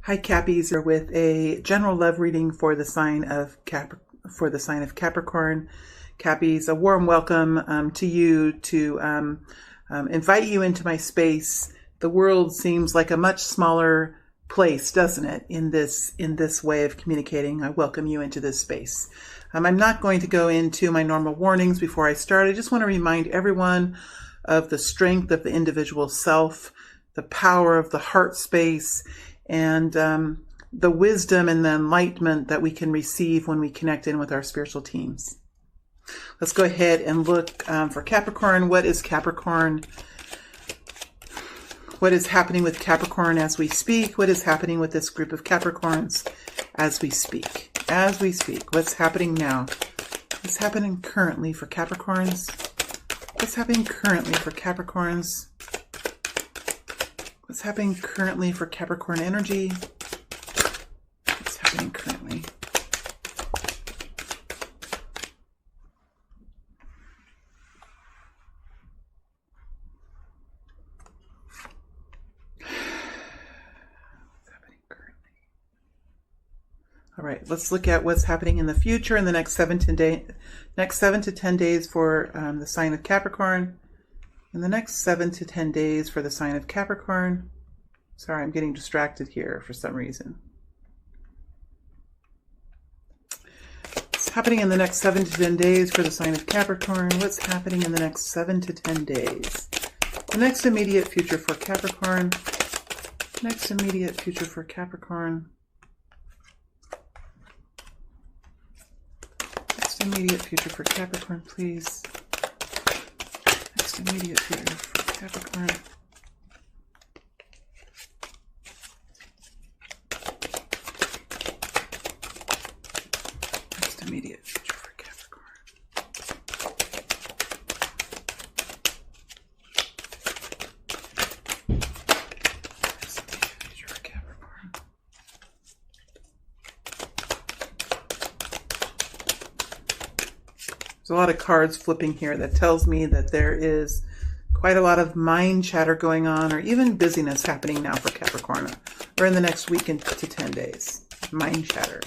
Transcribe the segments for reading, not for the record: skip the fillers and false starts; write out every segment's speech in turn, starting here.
Hi, Cappies, are with a general love reading for the sign of Capricorn. Cappies, a warm welcome to you to invite you into my space. The world seems like a much smaller place, doesn't it? In this way of communicating, I welcome you into this space. I'm not going to go into my normal warnings before I start. I just want to remind everyone of the strength of the individual self, the power of the heart space, and the wisdom and the enlightenment that we can receive when we connect in with our spiritual teams. Let's go ahead and look for Capricorn. What is Capricorn? What is happening with Capricorn as we speak? What is happening with this group of Capricorns as we speak? As we speak, what's happening now? What's happening currently for Capricorns? What's happening currently for Capricorns? What's happening currently for Capricorn energy? What's happening currently? All right, let's look at what's happening in the future in the next 7 to 10 days for the sign of Capricorn. In the next 7 to 10 days for the sign of Capricorn. Sorry, I'm getting distracted here for some reason. What's happening in the next 7 to 10 days for the sign of Capricorn? What's happening in the next 7 to 10 days? The next immediate future for Capricorn. Next immediate future for Capricorn. Next immediate future for Capricorn, please. Immediate future for Capricorn. Next immediate future for Capricorn. Next immediate future for Capricorn. There's a lot of cards flipping here that tells me that there is quite a lot of mind chatter going on, or even busyness happening now for Capricorn, or in the next week to 10 days. Mind chatter.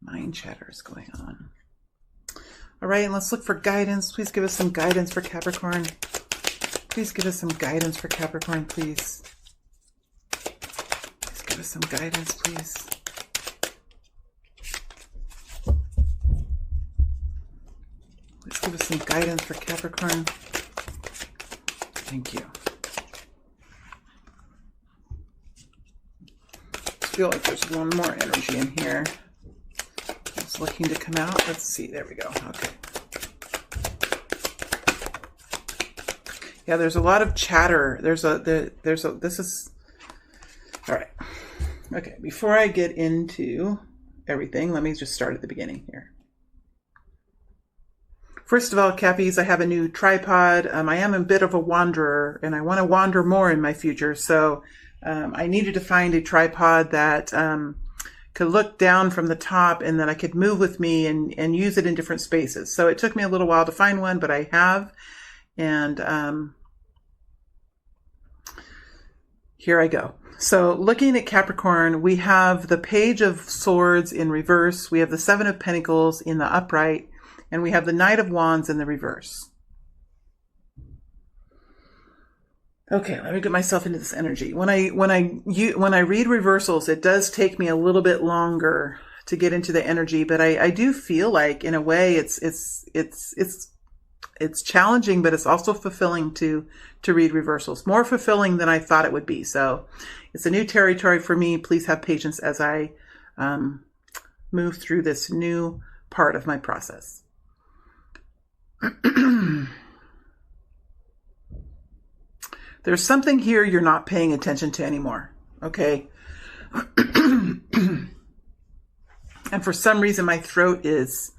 Mind chatter is going on. All right, and let's look for guidance. Please give us some guidance for Capricorn. Please give us some guidance for Capricorn, please. Please give us some guidance, please. Please give us some guidance for Capricorn. Thank you. I feel like there's one more energy in here. It's looking to come out. Let's see. There we go. Okay. Yeah, there's a lot of chatter. This is all right. Okay, before I get into everything, let me just start at the beginning here. First of all, Cappies, I have a new tripod. I am a bit of a wanderer, and I want to wander more in my future. So I needed to find a tripod that could look down from the top and that I could move with me and use it in different spaces. So it took me a little while to find one, but I have. And here I go. So looking at Capricorn, we have the Page of Swords in reverse. We have the Seven of Pentacles in the upright. And we have the Knight of Wands in the reverse. Okay, let me get myself into this energy. When I read reversals, it does take me a little bit longer to get into the energy, but I do feel like, in a way, it's challenging, but it's also fulfilling to read reversals. More fulfilling than I thought it would be. So it's a new territory for me. Please have patience as I move through this new part of my process. There's something here you're not paying attention to anymore, okay? And for some reason, my throat is...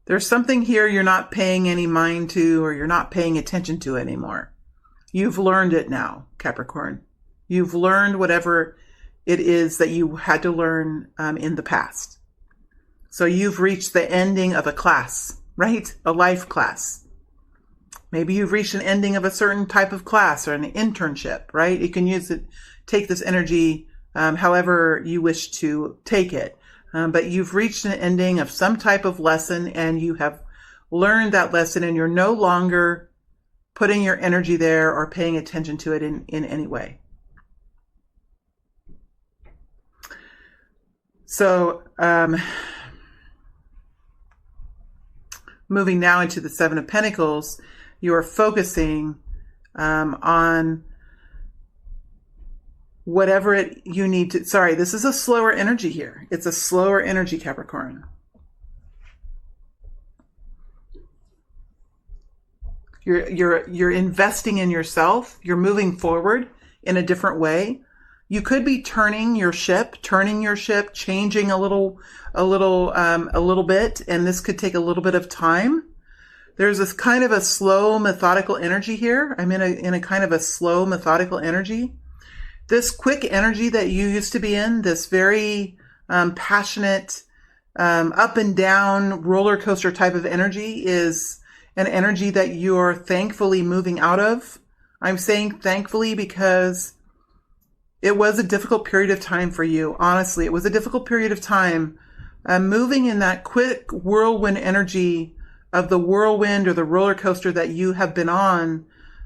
There's something here you're not paying any mind to, or you're not paying attention to anymore. You've learned it now, Capricorn. You've learned whatever it is that you had to learn in the past. So you've reached the ending of a class, right? A life class. Maybe you've reached an ending of a certain type of class or an internship, right? You can use it, take this energy however you wish to take it. But you've reached an ending of some type of lesson, and you have learned that lesson, and you're no longer putting your energy there or paying attention to it in any way. So, moving now into the Seven of Pentacles, you are focusing on whatever you need to. Sorry, this is a slower energy here. It's a slower energy, Capricorn. You're investing in yourself. You're moving forward in a different way. You could be turning your ship, changing a little bit, and this could take a little bit of time. There's this kind of a slow, methodical energy here. I'm in a kind of a slow, methodical energy. This quick energy that you used to be in, this very passionate, up and down roller coaster type of energy, is an energy that you're thankfully moving out of. I'm saying thankfully because it was a difficult period of time for you. Honestly, it was a difficult period of time. Moving in that quick whirlwind energy of the whirlwind or the roller coaster that you have been on,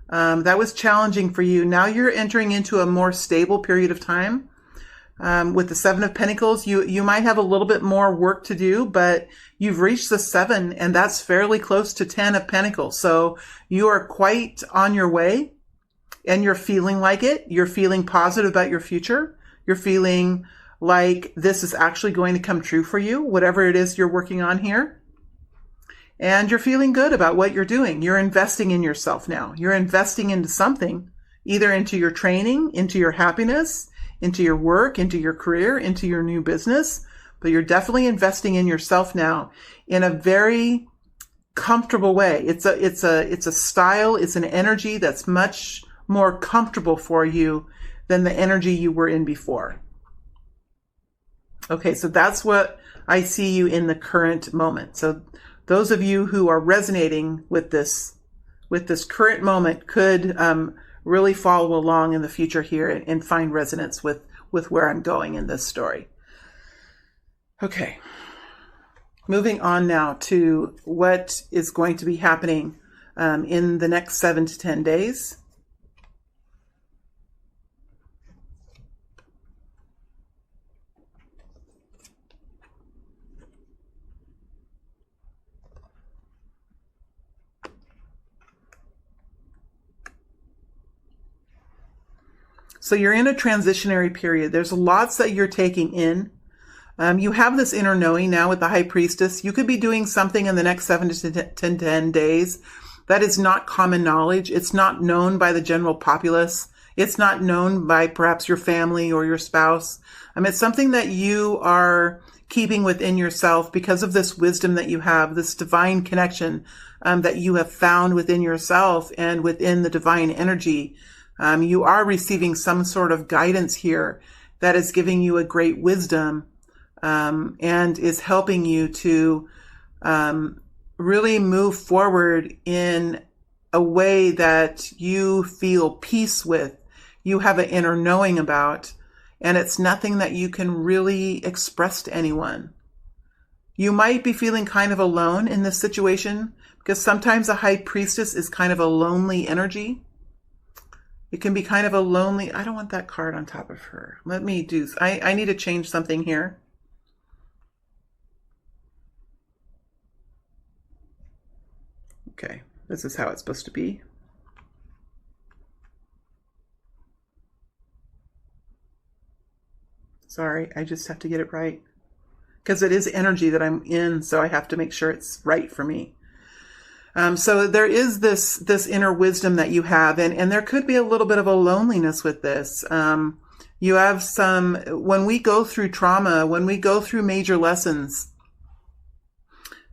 that was challenging for you. Now you're entering into a more stable period of time. With the Seven of Pentacles, you might have a little bit more work to do, but you've reached the 7, and that's fairly close to 10 of Pentacles. So you are quite on your way, and you're feeling like it. You're feeling positive about your future. You're feeling like this is actually going to come true for you, whatever it is you're working on here. And you're feeling good about what you're doing. You're investing in yourself now. You're investing into something, either into your training, into your happiness, into your work, into your career, into your new business. But you're definitely investing in yourself now in a very comfortable way. It's a style, it's an energy that's much more comfortable for you than the energy you were in before. Okay, so that's what I see you in the current moment. So those of you who are resonating with this current moment could really follow along in the future here and find resonance with where I'm going in this story. Okay, moving on now to what is going to be happening in the next 7 to 10 days. So you're in a transitionary period. There's lots that you're taking in. You have this inner knowing now with the High Priestess. You could be doing something in the next 7 to 10 days that is not common knowledge. It's not known by the general populace. It's not known by perhaps your family or your spouse. It's something that you are keeping within yourself because of this wisdom that you have, this divine connection that you have found within yourself and within the divine energy. You are receiving some sort of guidance here that is giving you a great wisdom and is helping you to really move forward in a way that you feel peace with, you have an inner knowing about, and it's nothing that you can really express to anyone. You might be feeling kind of alone in this situation because sometimes a High Priestess is kind of a lonely energy. It can be kind of a lonely, I don't want that card on top of her. Let me do, I need to change something here. Okay, this is how it's supposed to be. Sorry, I just have to get it right. Because it is energy that I'm in, so I have to make sure it's right for me. So there is this inner wisdom that you have, and there could be a little bit of a loneliness with this. You have when we go through trauma, when we go through major lessons,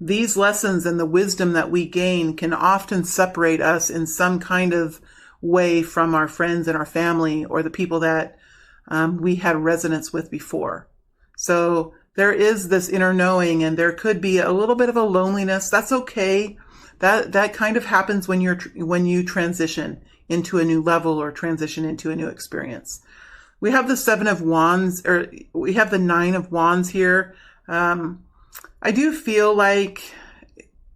these lessons and the wisdom that we gain can often separate us in some kind of way from our friends and our family or the people that we had resonance with before. So there is this inner knowing, and there could be a little bit of a loneliness. That's okay. That kind of happens when you transition into a new level or transition into a new experience. We have the Seven of Wands, or we have the Nine of Wands here. I do feel like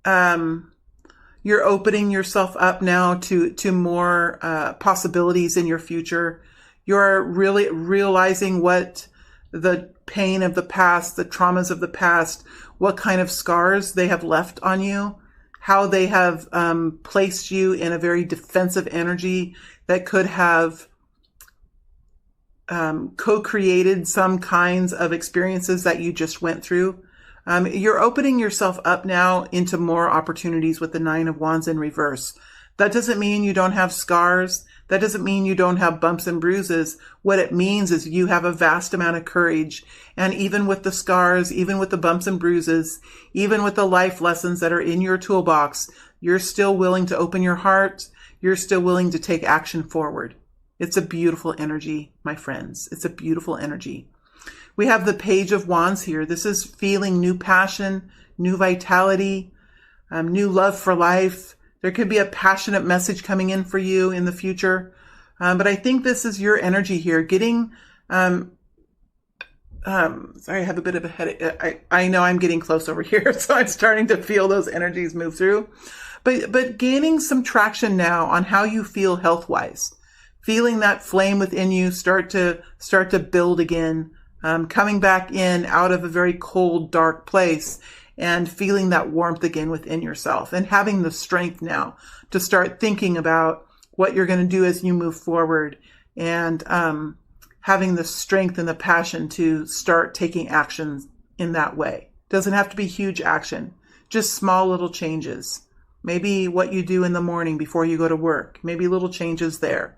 you're opening yourself up now to more possibilities in your future. You're really realizing what the pain of the past, the traumas of the past, what kind of scars they have left on you, how they have placed you in a very defensive energy that could have co-created some kinds of experiences that you just went through. You're opening yourself up now into more opportunities with the Nine of Wands in reverse. That doesn't mean you don't have scars. That doesn't mean you don't have bumps and bruises. What it means is you have a vast amount of courage. And even with the scars, even with the bumps and bruises, even with the life lessons that are in your toolbox, you're still willing to open your heart. You're still willing to take action forward. It's a beautiful energy, my friends. It's a beautiful energy. We have the Page of Wands here. This is feeling new passion, new vitality, new love for life. There could be a passionate message coming in for you in the future. But I think this is your energy here. Getting, sorry, I have a bit of a headache. I know I'm getting close over here, so I'm starting to feel those energies move through. But gaining some traction now on how you feel health-wise. Feeling that flame within you start to build again. Coming back in out of a very cold, dark place and feeling that warmth again within yourself and having the strength now to start thinking about what you're going to do as you move forward and having the strength and the passion to start taking actions in that way. Doesn't have to be huge action, just small little changes. Maybe what you do in the morning before you go to work, maybe little changes there,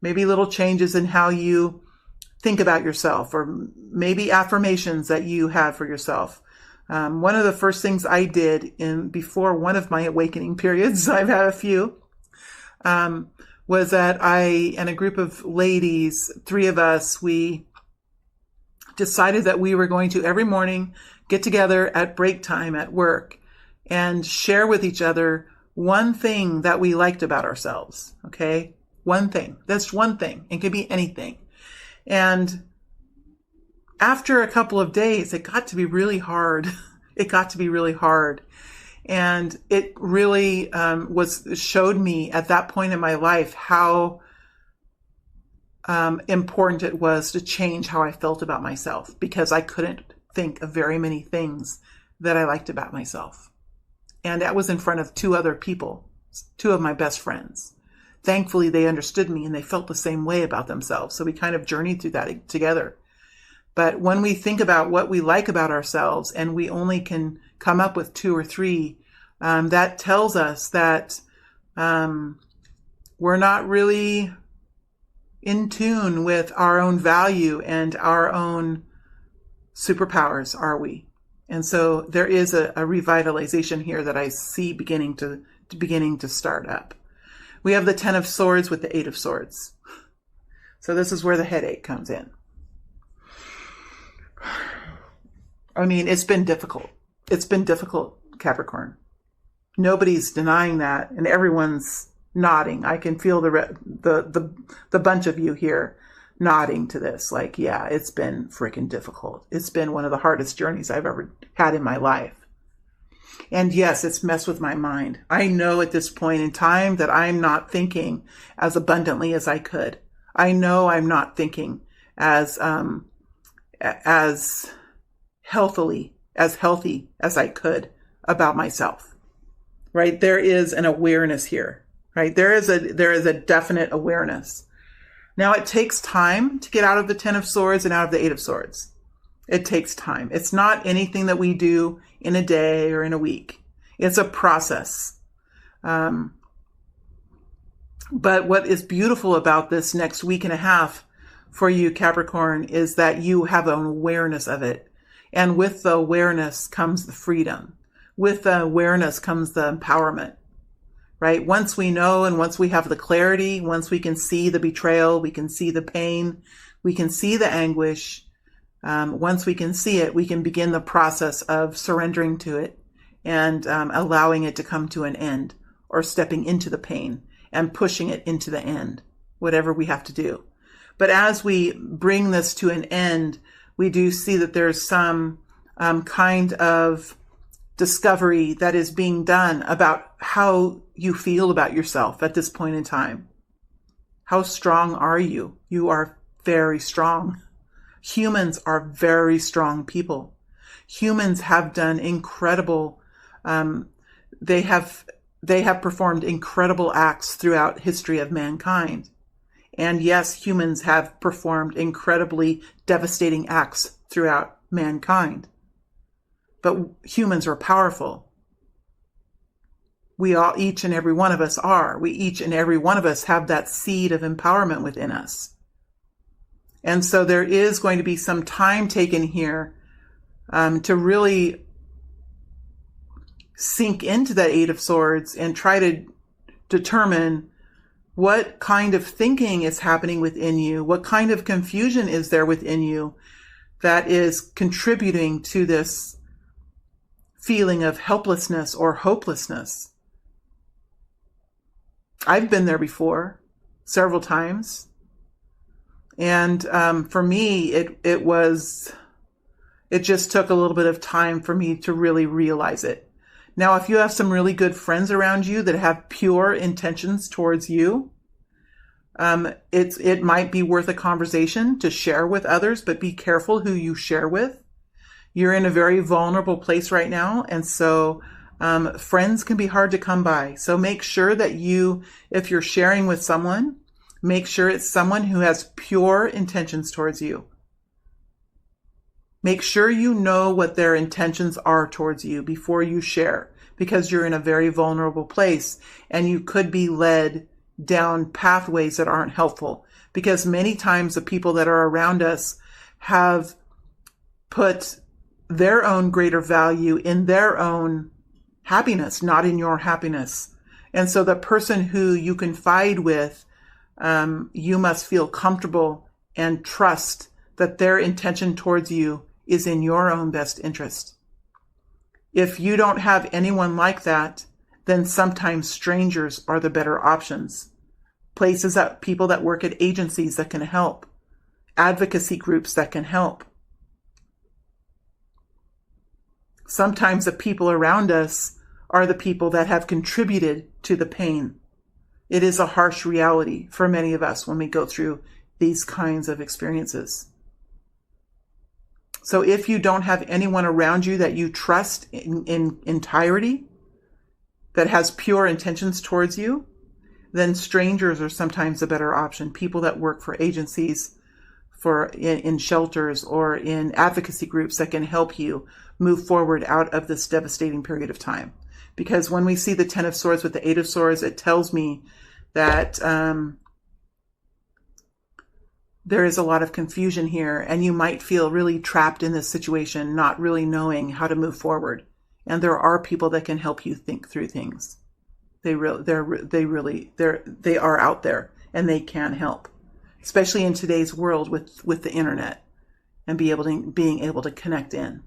maybe little changes in how you think about yourself, or maybe affirmations that you have for yourself. One of the first things I did before one of my awakening periods, I've had a few, was that I and a group of ladies, 3 of us, we decided that we were going to every morning get together at break time at work and share with each other one thing that we liked about ourselves. Okay? One thing. That's one thing. It could be anything. And after a couple of days, it got to be really hard. It got to be really hard. And it really showed me at that point in my life how important it was to change how I felt about myself, because I couldn't think of very many things that I liked about myself. And that was in front of 2 other people, 2 of my best friends. Thankfully, they understood me and they felt the same way about themselves. So we kind of journeyed through that together. But when we think about what we like about ourselves and we only can come up with 2 or 3, that tells us that we're not really in tune with our own value and our own superpowers, are we? And so there is a revitalization here that I see beginning to start up. We have the 10 of Swords with the 8 of Swords. So this is where the headache comes in. I mean, it's been difficult. It's been difficult, Capricorn. Nobody's denying that, and everyone's nodding. I can feel the bunch of you here nodding to this. Like, yeah, it's been freaking difficult. It's been one of the hardest journeys I've ever had in my life. And yes, it's messed with my mind. I know at this point in time that I'm not thinking as abundantly as I could. I know I'm not thinking as healthy as I could about myself. Right? There is an awareness here. Right? There is a definite awareness. Now it takes time to get out of the 10 of Swords and out of the 8 of Swords. It takes time. It's not anything that we do in a day or in a week. It's a process. But what is beautiful about this next week and a half for you, Capricorn, is that you have an awareness of it. And with the awareness comes the freedom. With the awareness comes the empowerment. Right? Once we know and once we have the clarity, once we can see the betrayal, we can see the pain, we can see the anguish. Once we can see it, we can begin the process of surrendering to it and allowing it to come to an end, or stepping into the pain and pushing it into the end, whatever we have to do. But as we bring this to an end, we do see that there's some kind of discovery that is being done about how you feel about yourself at this point in time. How strong are you? You are very strong. Humans are very strong people. Humans have done incredible, they have performed incredible acts throughout history of mankind. And yes, humans have performed incredibly devastating acts throughout mankind. But humans are powerful. We all, each and every one of us are. Each and every one of us have that seed of empowerment within us. And so there is going to be some time taken here to really sink into that Eight of Swords and try to determine what kind of thinking is happening within you, what kind of confusion is there within you that is contributing to this feeling of helplessness or hopelessness. I've been there before, several times. And for me, it just took a little bit of time for me to really realize it. Now, if you have some really good friends around you that have pure intentions towards you, it might be worth a conversation to share with others, but be careful who you share with. You're in a very vulnerable place right now, and so friends can be hard to come by. So make sure that if you're sharing with someone, make sure it's someone who has pure intentions towards you. Make sure you know what their intentions are towards you before you share, because you're in a very vulnerable place and you could be led down pathways that aren't helpful, because many times the people that are around us have put their own greater value in their own happiness, not in your happiness. And so the person who you confide with, you must feel comfortable and trust that their intention towards you is in your own best interest. If you don't have anyone like that, then sometimes strangers are the better options. People that work at agencies that can help, advocacy groups that can help. Sometimes the people around us are the people that have contributed to the pain. It is a harsh reality for many of us when we go through these kinds of experiences. So if you don't have anyone around you that you trust in entirety, that has pure intentions towards you, then strangers are sometimes a better option. People that work for agencies, in shelters or in advocacy groups that can help you move forward out of this devastating period of time. Because when we see the Ten of Swords with the Eight of Swords, it tells me that there is a lot of confusion here, and you might feel really trapped in this situation, not really knowing how to move forward. And there are people that can help you think through things. They are out there, and they can help, especially in today's world with the internet and being able to connect in.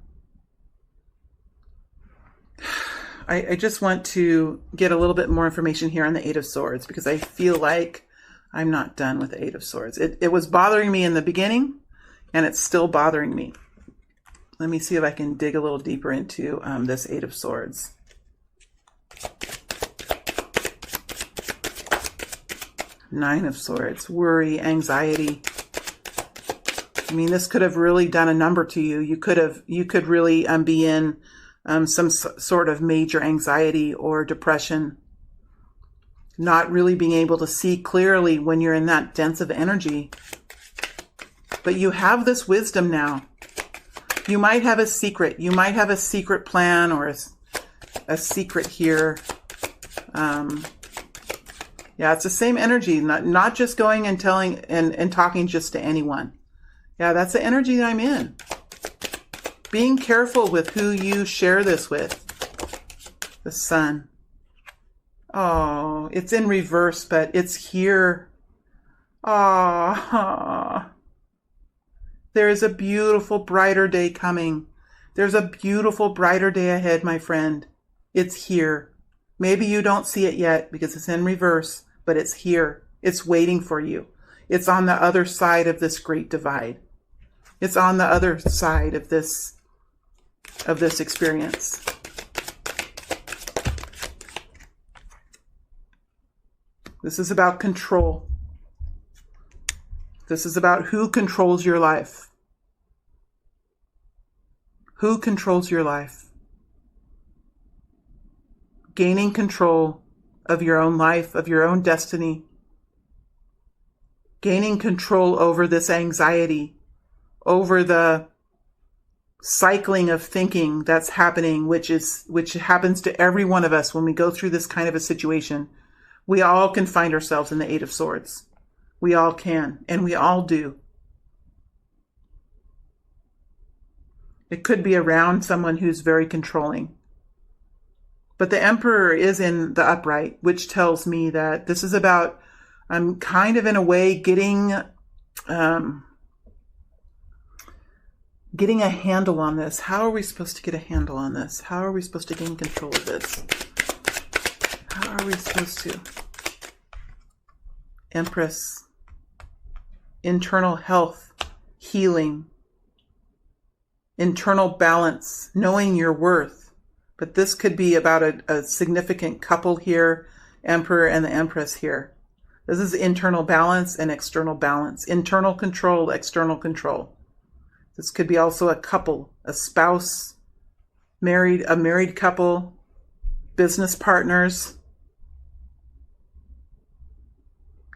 I just want to get a little bit more information here on the Eight of Swords, because I feel like I'm not done with the Eight of Swords. It was bothering me in the beginning, and it's still bothering me. Let me see if I can dig a little deeper into this Eight of Swords. Nine of Swords, worry, anxiety. I mean, this could have really done a number to you. You could really be in some sort of major anxiety or depression, not really being able to see clearly when you're in that dense of energy. But you have this wisdom now. You might have a secret. You might have a secret plan or a secret here. Yeah, it's the same energy, not just going and telling and talking just to anyone. Yeah, that's the energy that I'm in. Being careful with who you share this with. The Sun. Oh, it's in reverse, but it's here. Ah, there is a beautiful, brighter day coming. There's a beautiful, brighter day ahead, my friend. It's here. Maybe you don't see it yet because it's in reverse, but it's here. It's waiting for you. It's on the other side of this great divide. It's on the other side of this experience. This is about control. This is about who controls your life. Who controls your life? Gaining control of your own life, of your own destiny. Gaining control over this anxiety, over the cycling of thinking that's happening, which happens to every one of us when we go through this kind of a situation. We all can find ourselves in the Eight of Swords. We all can, and we all do. It could be around someone who's very controlling. But the Emperor is in the upright, which tells me that this is about, I'm kind of in a way getting a handle on this. How are we supposed to get a handle on this? How are we supposed to gain control of this? How are we supposed to? Empress, internal health, healing, internal balance, knowing your worth. But this could be about a significant couple here, Emperor and the Empress here. This is internal balance and external balance. Internal control, external control. This could be also a couple, a spouse, a married couple, business partners.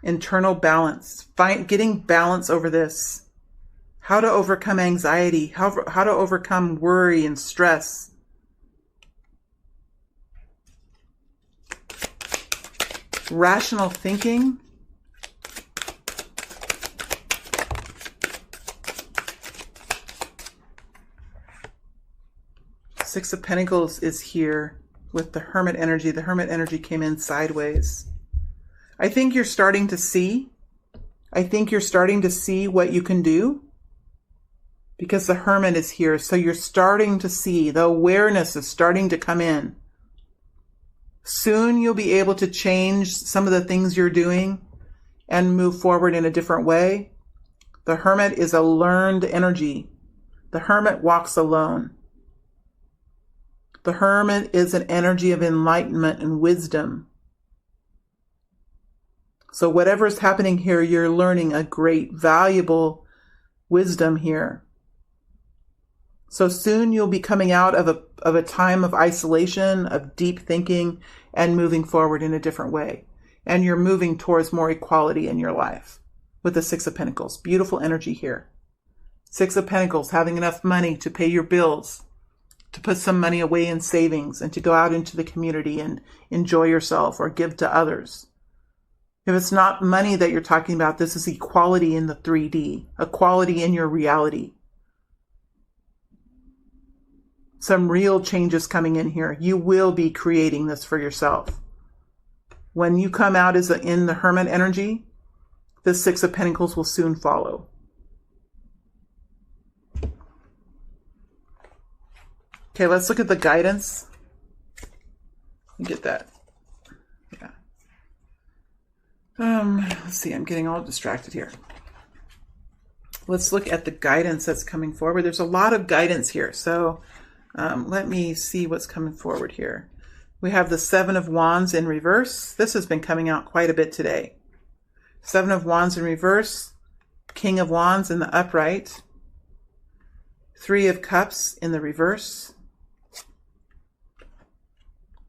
Internal balance. Getting balance over this. How to overcome anxiety. How to overcome worry and stress. Rational thinking. Six of Pentacles is here with the Hermit energy. The Hermit energy came in sideways. I think you're starting to see. I think you're starting to see what you can do because the Hermit is here. So you're starting to see. The awareness is starting to come in. Soon you'll be able to change some of the things you're doing and move forward in a different way. The Hermit is a learned energy. The Hermit walks alone. The Hermit is an energy of enlightenment and wisdom. So whatever's happening here, you're learning a great, valuable wisdom here. So soon you'll be coming out of a time of isolation, of deep thinking, and moving forward in a different way. And you're moving towards more equality in your life with the Six of Pentacles. Beautiful energy here. Six of Pentacles, having enough money to pay your bills, to put some money away in savings, and to go out into the community and enjoy yourself or give to others. If it's not money that you're talking about, this is equality in the 3D, equality in your reality. Some real changes coming in here. You will be creating this for yourself. When you come out in the Hermit energy, the Six of Pentacles will soon follow. Okay, let's look at the guidance. Get that. Yeah. Let's see, I'm getting all distracted here. Let's look at the guidance that's coming forward. There's a lot of guidance here, so let me see what's coming forward here. We have the Seven of Wands in reverse. This has been coming out quite a bit today. Seven of Wands in reverse. King of Wands in the upright. Three of Cups in the reverse.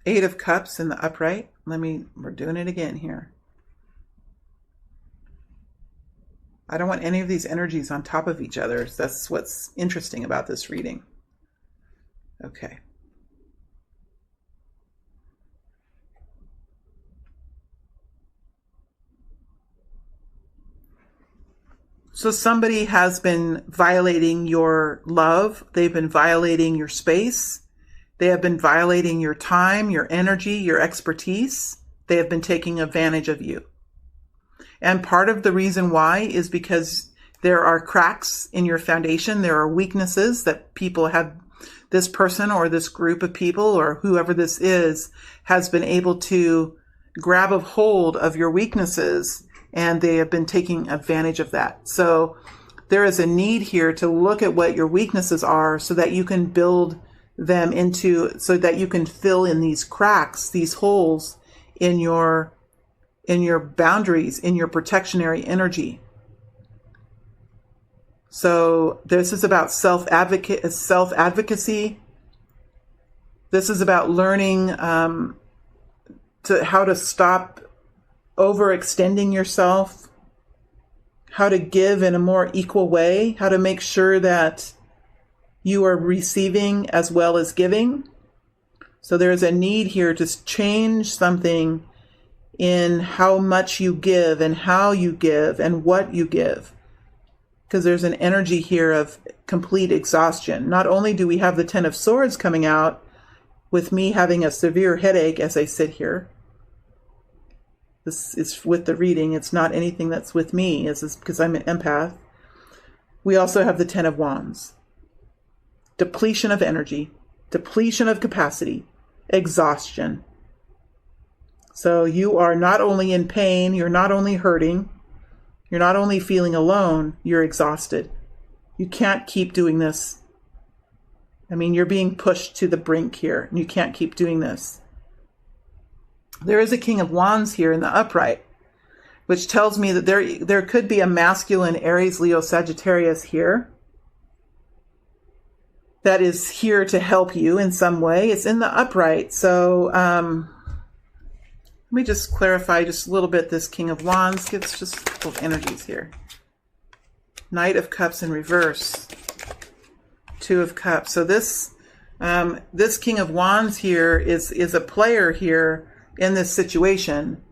Eight of Cups in the upright. We're doing it again here. I don't want any of these energies on top of each other. That's what's interesting about this reading. Okay. So somebody has been violating your love. They've been violating your space. They have been violating your time, your energy, your expertise. They have been taking advantage of you. And part of the reason why is because there are cracks in your foundation. There are weaknesses that people have this person or this group of people or whoever this is has been able to grab a hold of your weaknesses, and they have been taking advantage of that. So there is a need here to look at what your weaknesses are so that you can build them into, so that you can fill in these cracks, these holes in your boundaries, in your protectionary energy. So this is about self-advocacy. This is about learning how to stop overextending yourself, how to give in a more equal way, how to make sure that you are receiving as well as giving. So there's a need here to change something in how much you give and how you give and what you give. Because there's an energy here of complete exhaustion. Not only do we have the Ten of Swords coming out, with me having a severe headache as I sit here. This is with the reading. It's not anything that's with me. It's because I'm an empath. We also have the Ten of Wands. Depletion of energy, depletion of capacity, exhaustion. So you are not only in pain, you're not only hurting, you're not only feeling alone, you're exhausted. You can't keep doing this. I mean, you're being pushed to the brink here, and you can't keep doing this. There is a King of Wands here in the upright, which tells me that there could be a masculine Aries, Leo, Sagittarius here that is here to help you in some way. It's in the upright. So let me just clarify just a little bit. This King of Wands gives just a couple of energies here. Knight of Cups in reverse. Two of Cups. So this King of Wands here is a player here in this situation.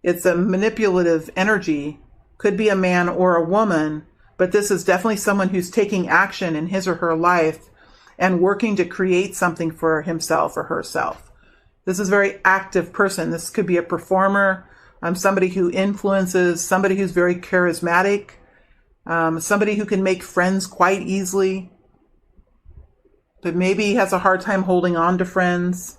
It's a manipulative energy. Could be a man or a woman, but this is definitely someone who's taking action in his or her life and working to create something for himself or herself. This is a very active person. This could be a performer, somebody who influences, somebody who's very charismatic, somebody who can make friends quite easily, but maybe has a hard time holding on to friends.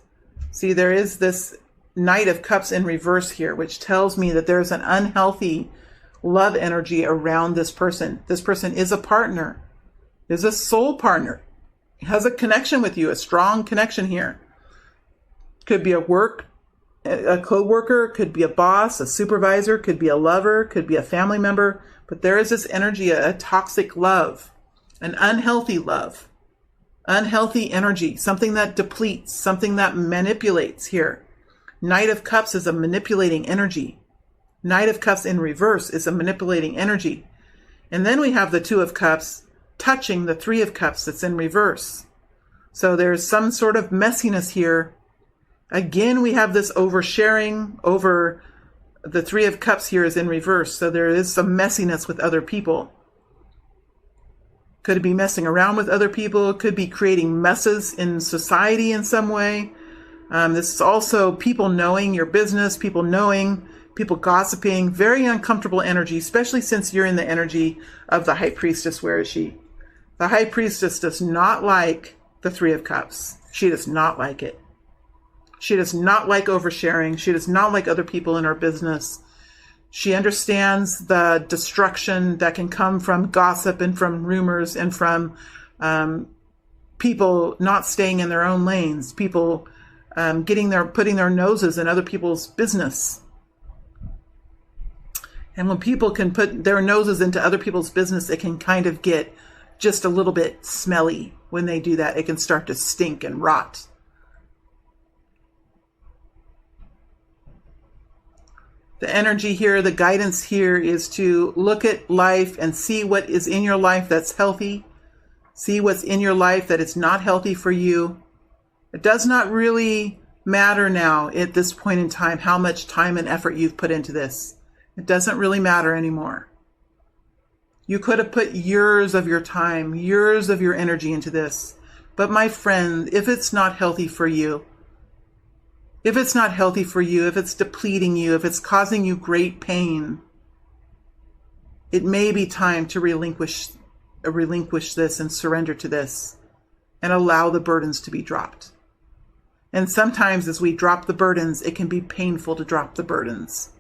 See, there is this Knight of Cups in reverse here, which tells me that there's an unhealthy love energy around this person. This person is a partner, is a soul partner, has a connection with you, a strong connection here. Could be a co-worker, could be a boss, a supervisor, could be a lover, could be a family member. But there is this energy, a toxic love, an unhealthy love, unhealthy energy, something that depletes, something that manipulates here. Knight of Cups is a manipulating energy. Knight of Cups in reverse is a manipulating energy. And then we have the Two of Cups touching the Three of Cups that's in reverse. So there's some sort of messiness here. Again, we have this oversharing over the Three of Cups here is in reverse. So there is some messiness with other people. Could it be messing around with other people? Could be creating messes in society in some way. This is also people knowing your business, people knowing, people gossiping, very uncomfortable energy, especially since you're in the energy of the High Priestess. Where is she? The High Priestess does not like the Three of Cups. She does not like it. She does not like oversharing. She does not like other people in her business. She understands the destruction that can come from gossip and from rumors and from people not staying in their own lanes, people putting their noses in other people's business. And when people can put their noses into other people's business, it can kind of get just a little bit smelly. When they do that, it can start to stink and rot. The energy here, the guidance here is to look at life and see what is in your life that's healthy. See what's in your life that is not healthy for you. It does not really matter now at this point in time how much time and effort you've put into this. It doesn't really matter anymore. You could have put years of your time, years of your energy into this. But my friend, if it's not healthy for you, if it's depleting you, if it's causing you great pain, it may be time to relinquish this and surrender to this. and allow the burdens to be dropped. And sometimes as we drop the burdens, it can be painful to drop the burdens.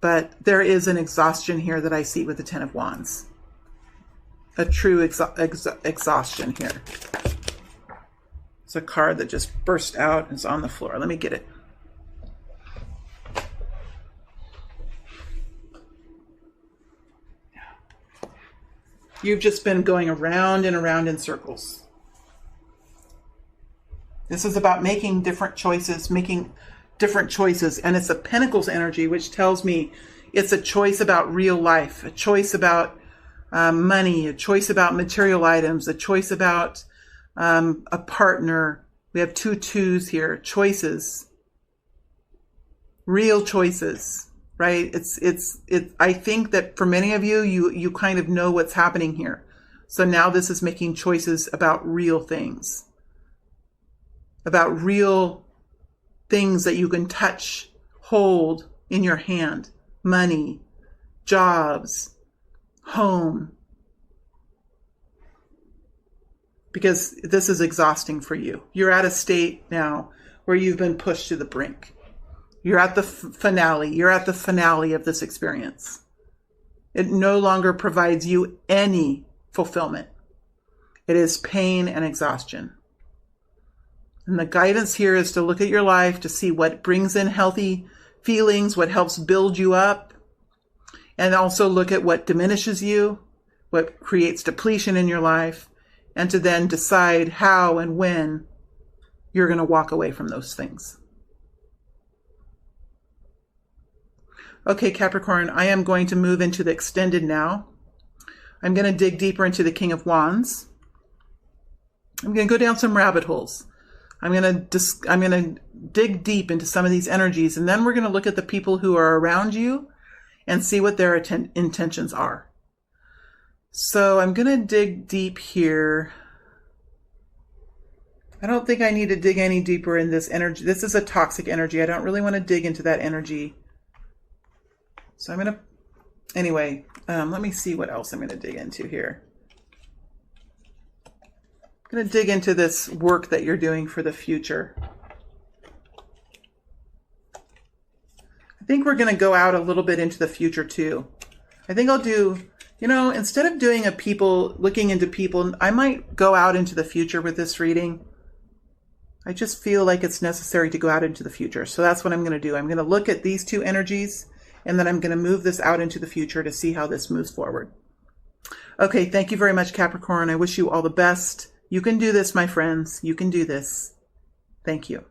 But there is an exhaustion here that I see with the Ten of Wands. A true exhaustion here. It's a card that just burst out and is on the floor. Let me get it. You've just been going around and around in circles. This is about making different choices, and it's a Pentacles energy, which tells me it's a choice about real life, a choice about money, a choice about material items, a choice about a partner. We have 2 twos here, choices, real choices, right? I think that for many of you, you kind of know what's happening here. So now this is making choices about real things, about real things that you can touch, hold in your hand, money, jobs, home, because this is exhausting for you. You're at a state now where you've been pushed to the brink. You're at the finale. You're at the finale of this experience. It no longer provides you any fulfillment. It is pain and exhaustion. And the guidance here is to look at your life, to see what brings in healthy feelings, what helps build you up, and also look at what diminishes you, what creates depletion in your life, and to then decide how and when you're going to walk away from those things. Okay, Capricorn, I am going to move into the extended now. I'm going to dig deeper into the King of Wands. I'm going to go down some rabbit holes. I'm going to dig deep into some of these energies, and then we're going to look at the people who are around you and see what their intentions are. So I'm going to dig deep here. I don't think I need to dig any deeper in this energy. This is a toxic energy. I don't really want to dig into that energy. So I'm going to, anyway, let me see what else I'm going to dig into here. I'm going to dig into this work that you're doing for the future. I think we're going to go out a little bit into the future too. I think I'll do, instead of doing looking into people, I might go out into the future with this reading. I just feel like it's necessary to go out into the future. So that's what I'm going to do. I'm going to look at these 2 energies, and then I'm going to move this out into the future to see how this moves forward. Okay, thank you very much, Capricorn. I wish you all the best. You can do this, my friends. You can do this. Thank you.